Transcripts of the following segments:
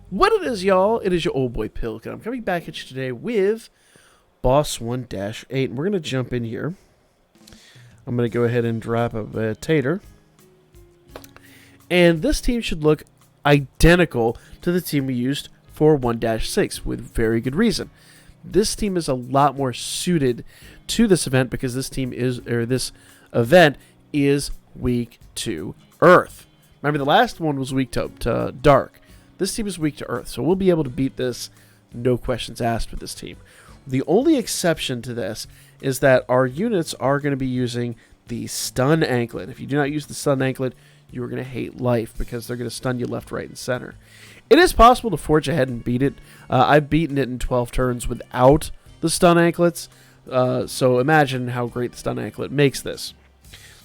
What it is, y'all? It is your old boy Pilk, and I'm coming back at you today with Boss 1-8. And we're going to jump in here. I'm going to go ahead and drop a tater. And this team should look identical to the team we used for 1-6 with very good reason. This team is a lot more suited to this event because this event is weak to Earth. Remember, the last one was weak to Dark. This team is weak to Earth, so we'll be able to beat this, no questions asked, with this team. The only exception to this is that our units are going to be using the Stun Anklet. If you do not use the Stun Anklet, you are going to hate life because they're going to stun you left, right, and center. It is possible to forge ahead and beat it. I've beaten it in 12 turns without the Stun Anklets, so imagine how great the Stun Anklet makes this.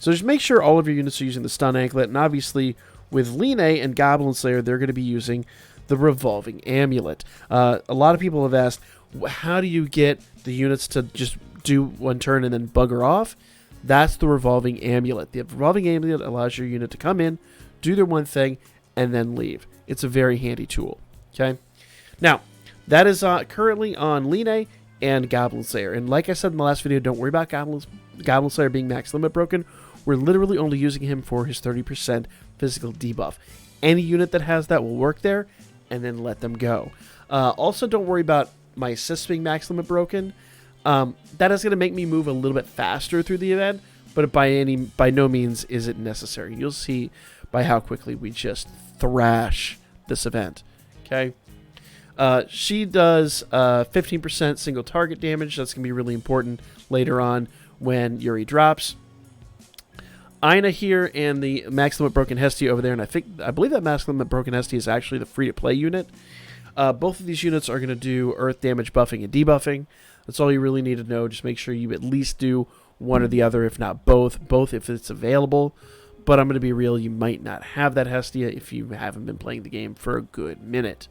So just make sure all of your units are using the Stun Anklet, and obviously with Line and Goblin Slayer, they're going to be using the Revolving Amulet. A lot of people have asked, how do you get the units to just do one turn and then bugger off? That's the Revolving Amulet. The Revolving Amulet allows your unit to come in, do their one thing, and then leave. It's a very handy tool. Okay. Now, that is currently on Line and Goblin Slayer. And like I said in the last video, don't worry about Goblin Slayer being max limit broken. We're literally only using him for his 30% physical debuff. Any unit that has that will work there, and then let them go. Also, don't worry about my assists being max limit broken. That is going to make me move a little bit faster through the event, but by no means is it necessary. You'll see by how quickly we just thrash this event. Okay. She does 15% single target damage. That's going to be really important later on when Yuri drops. Ina here and the Max Limit Broken Hestia over there, and I believe that Max Limit Broken Hestia is actually the free-to-play unit. Both of these units are going to do earth damage buffing and debuffing. That's all you really need to know. Just make sure you at least do one or the other, if not both if it's available. But I'm going to be real, you might not have that Hestia if you haven't been playing the game for a good minute.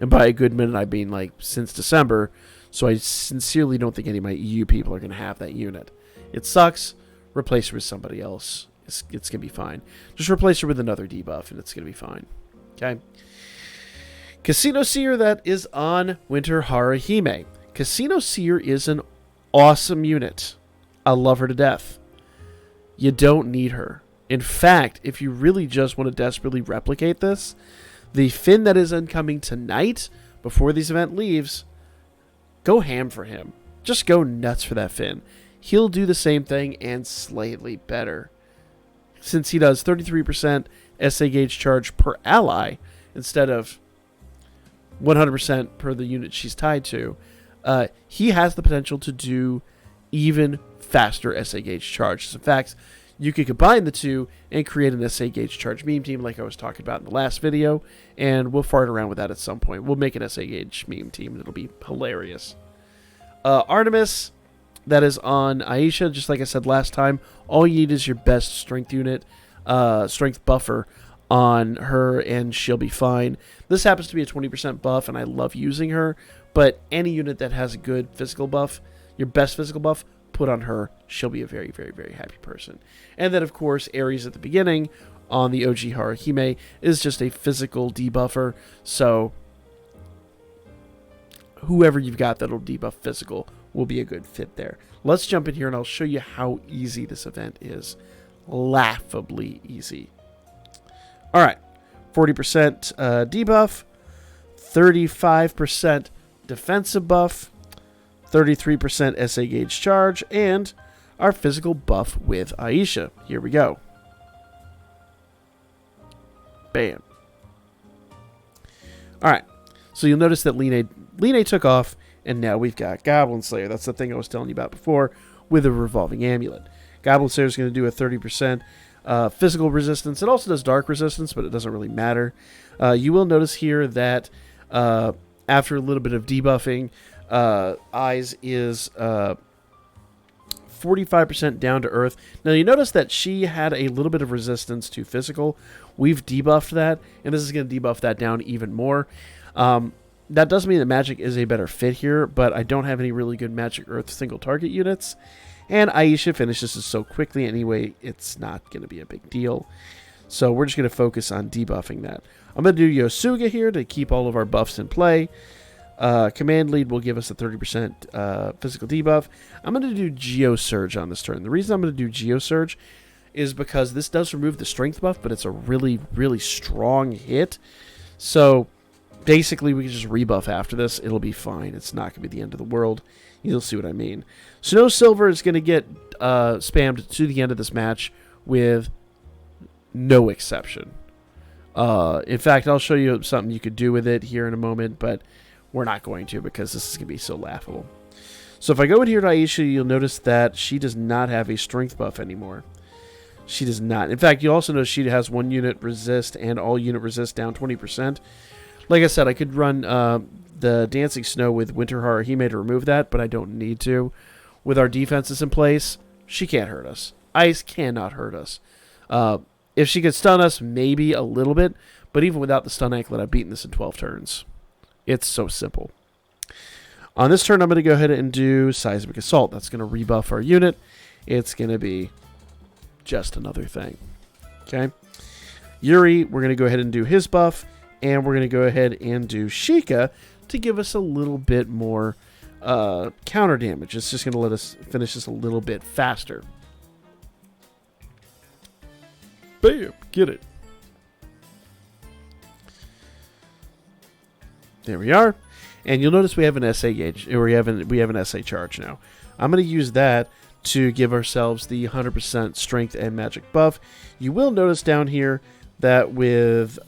And by a good minute, I mean like since December, so I sincerely don't think any of my EU people are going to have that unit. It sucks. Replace her with somebody else. It's going to be fine. Just replace her with another debuff, and it's going to be fine. Okay. Casino Seer, that is on Winter Harahime. Casino Seer is an awesome unit. I love her to death. You don't need her. In fact, if you really just want to desperately replicate this, the Finn that is incoming tonight, before this event leaves, go ham for him. Just go nuts for that Finn. He'll do the same thing and slightly better. Since he does 33% SA gauge charge per ally instead of 100% per the unit she's tied to, he has the potential to do even faster SA gauge charge. In fact, you could combine the two and create an SA gauge charge meme team like I was talking about in the last video, and we'll fart around with that at some point. We'll make an SA gauge meme team, and it'll be hilarious. Artemis, that is on Aisha, just like I said last time. All you need is your best strength unit, strength buffer on her, and she'll be fine. This happens to be a 20% buff, and I love using her, but any unit that has a good physical buff, your best physical buff, put on her. She'll be a very, very, very happy person. And then, of course, Ares at the beginning on the OG Harahime is just a physical debuffer, so whoever you've got that'll debuff physical will be a good fit there. Let's jump in here and I'll show you how easy this event is. Laughably easy. Alright, 40% debuff, 35% defensive buff, 33% SA gauge charge, and our physical buff with Aisha. Here we go. Bam. Alright, so you'll notice that Line took off, and now we've got Goblin Slayer. That's the thing I was telling you about before with a Revolving Amulet. Goblin Slayer is going to do a 30% physical resistance. It also does dark resistance, but it doesn't really matter. You will notice here that after a little bit of debuffing, Eyes is 45% down to earth. Now you notice that she had a little bit of resistance to physical. We've debuffed that, and this is going to debuff that down even more. That does mean that magic is a better fit here, but I don't have any really good magic earth single target units. And Aisha finishes this so quickly anyway, it's not going to be a big deal. So we're just going to focus on debuffing that. I'm going to do Yosuga here to keep all of our buffs in play. Command Lead will give us a 30% physical debuff. I'm going to do Geosurge on this turn. The reason I'm going to do Geosurge is because this does remove the strength buff, but it's a really, really strong hit. So basically we can just rebuff after this. It'll be fine. It's not going to be the end of the world. You'll see what I mean. Snow Silver is going to get spammed to the end of this match with no exception. In fact, I'll show you something you could do with it here in a moment, but we're not going to because this is going to be so laughable. So if I go in here to Aisha, you'll notice that she does not have a strength buff anymore. She does not. In fact, you also notice she has 1 unit resist and all unit resist down 20%. Like I said, I could run the Dancing Snow with Winter Haruhime to remove that, but I don't need to. With our defenses in place, she can't hurt us. Ice cannot hurt us. If she could stun us, maybe a little bit, but even without the stun anklet, I've beaten this in 12 turns. It's so simple. On this turn, I'm going to go ahead and do Seismic Assault. That's going to rebuff our unit. It's going to be just another thing. Okay. Yuri, we're going to go ahead and do his buff, and we're going to go ahead and do Sheikah to give us a little bit more counter damage. It's just going to let us finish this a little bit faster. Bam! Get it. There we are. And you'll notice we have an SA gauge, or we have an SA charge now. I'm going to use that to give ourselves the 100% strength and magic buff. You will notice down here that with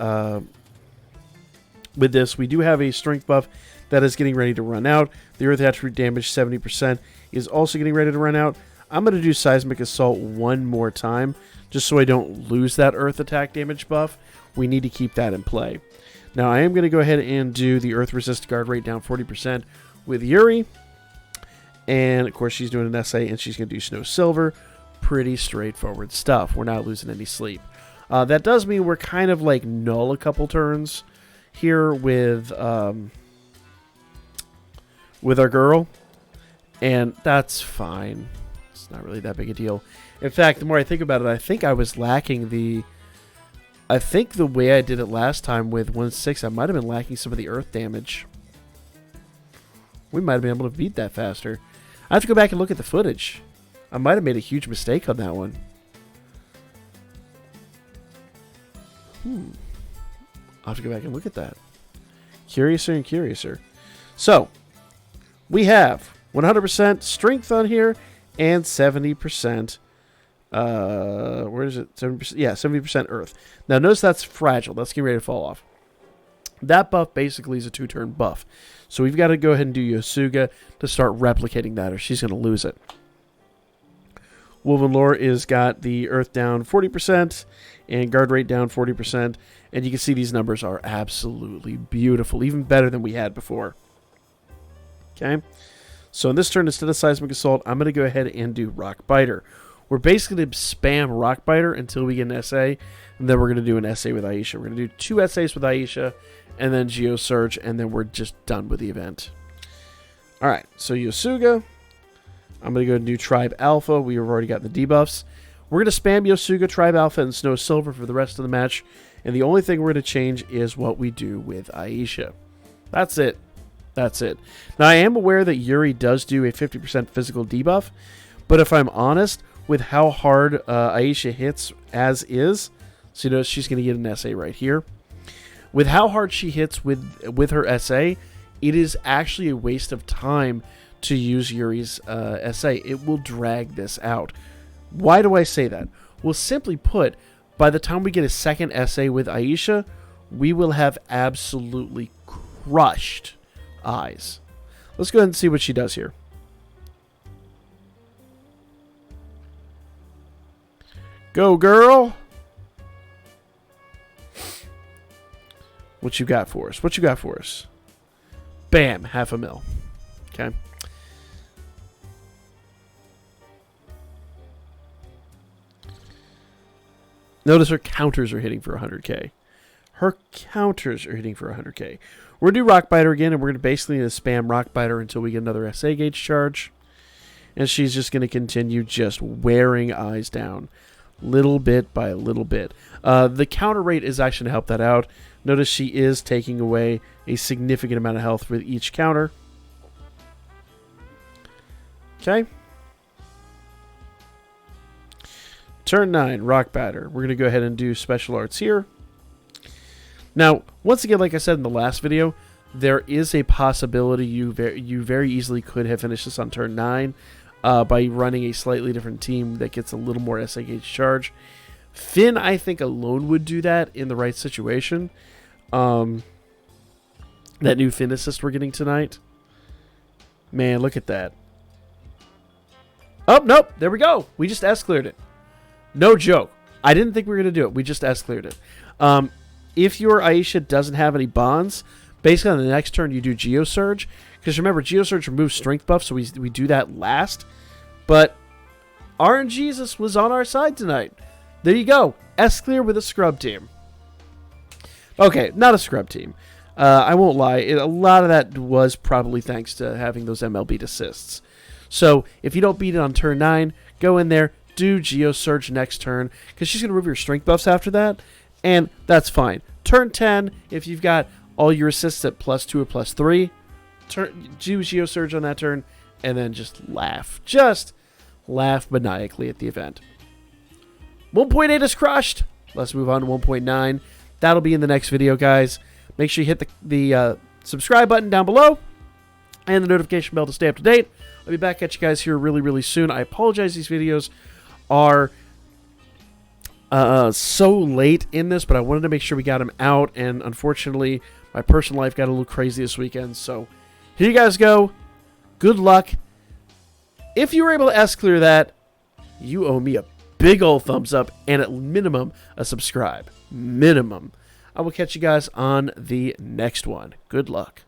this, we do have a strength buff that is getting ready to run out. The earth attribute damage 70% is also getting ready to run out. I'm going to do Seismic Assault one more time, just so I don't lose that earth attack damage buff. We need to keep that in play. Now, I am going to go ahead and do the Earth Resist Guard rate down 40% with Yuri. And, of course, she's doing an SA, and she's going to do Snow Silver. Pretty straightforward stuff. We're not losing any sleep. That does mean we're kind of like null a couple turns here with our girl. And that's fine. It's not really that big a deal. In fact, the more I think about it, I think I was lacking the... I think the way I did it last time with 1-6, I might have been lacking some of the earth damage. We might have been able to beat that faster. I have to go back and look at the footage. I might have made a huge mistake on that one. I'll have to go back and look at that. Curiouser and curiouser. So, we have 100% strength on here and 70%. Where is it? 70%, yeah, 70% earth. Now, notice that's fragile. That's getting ready to fall off. That buff basically is a 2-turn buff. So we've got to go ahead and do Yosuga to start replicating that, or she's going to lose it. Woven Lore is got the earth down 40% and guard rate down 40%. And you can see these numbers are absolutely beautiful, even better than we had before. Okay. So in this turn, instead of Seismic Assault, I'm going to go ahead and do Rock Biter. We're basically going to spam Rock Biter until we get an SA, and then we're going to do an SA with Aisha. We're going to do 2 SAs with Aisha, and then Geosurge, and then we're just done with the event. Alright, so Yosuga. I'm going to go and do Tribe Alpha. We have already got the debuffs. We're going to spam Yosuga, Tribe Alpha, and Snow Silver for the rest of the match, and the only thing we're going to change is what we do with Aisha. That's it. That's it. Now, I am aware that Yuri does do a 50% physical debuff, but if I'm honest, with how hard Aisha hits as is, so you know she's going to get an SA right here. With how hard she hits with her SA, it is actually a waste of time to use Yuri's SA. It will drag this out. Why do I say that? Well, simply put, by the time we get a second SA with Aisha, we will have absolutely crushed eyes. Let's go ahead and see what she does here. Go, girl! What you got for us? What you got for us? Bam! 500,000. Okay. Notice her counters are hitting for 100k. Her counters are hitting for 100k. We're going to do Rock Biter again, and we're going to basically spam Rock Biter until we get another SA gauge charge. And she's just going to continue just wearing eyes down. Little bit by little bit. The counter rate is actually to help that out. Notice she is taking away a significant amount of health with each counter. Okay. Turn 9, Rock Batter. We're going to go ahead and do special arts here. Now, once again, like I said in the last video, there is a possibility you very easily could have finished this on turn 9 by running a slightly different team that gets a little more SAH charge. Finn, I think, alone would do that in the right situation. That new Finn assist we're getting tonight. Man, look at that. Oh, nope. There we go. We just S-cleared it. No joke. I didn't think we were going to do it. We just S-cleared it. If your Aisha doesn't have any bonds, basically on the next turn you do Geosurge. Because remember, Geosurge removes strength buff, so we do that last. But RNGesus was on our side tonight. There you go. S-clear with a scrub team. Okay, not a scrub team. I won't lie. A lot of that was probably thanks to having those MLB assists. So if you don't beat it on turn 9, go in there, do Geosurge next turn, because she's going to remove your strength buffs after that, and that's fine. Turn 10, if you've got all your assists at +2 or +3, do Geosurge on that turn, and then just laugh. Just laugh maniacally at the event. 1.8 is crushed. Let's move on to 1.9. That'll be in the next video, guys. Make sure you hit the subscribe button down below and the notification bell to stay up to date. I'll be back at you guys here really, really soon. I apologize these videos are so late in this, but I wanted to make sure we got them out, and unfortunately, my personal life got a little crazy this weekend, so here you guys go. Good luck. If you were able to S-clear that, you owe me a big old thumbs up, and at minimum, a subscribe. Minimum. I will catch you guys on the next one. Good luck.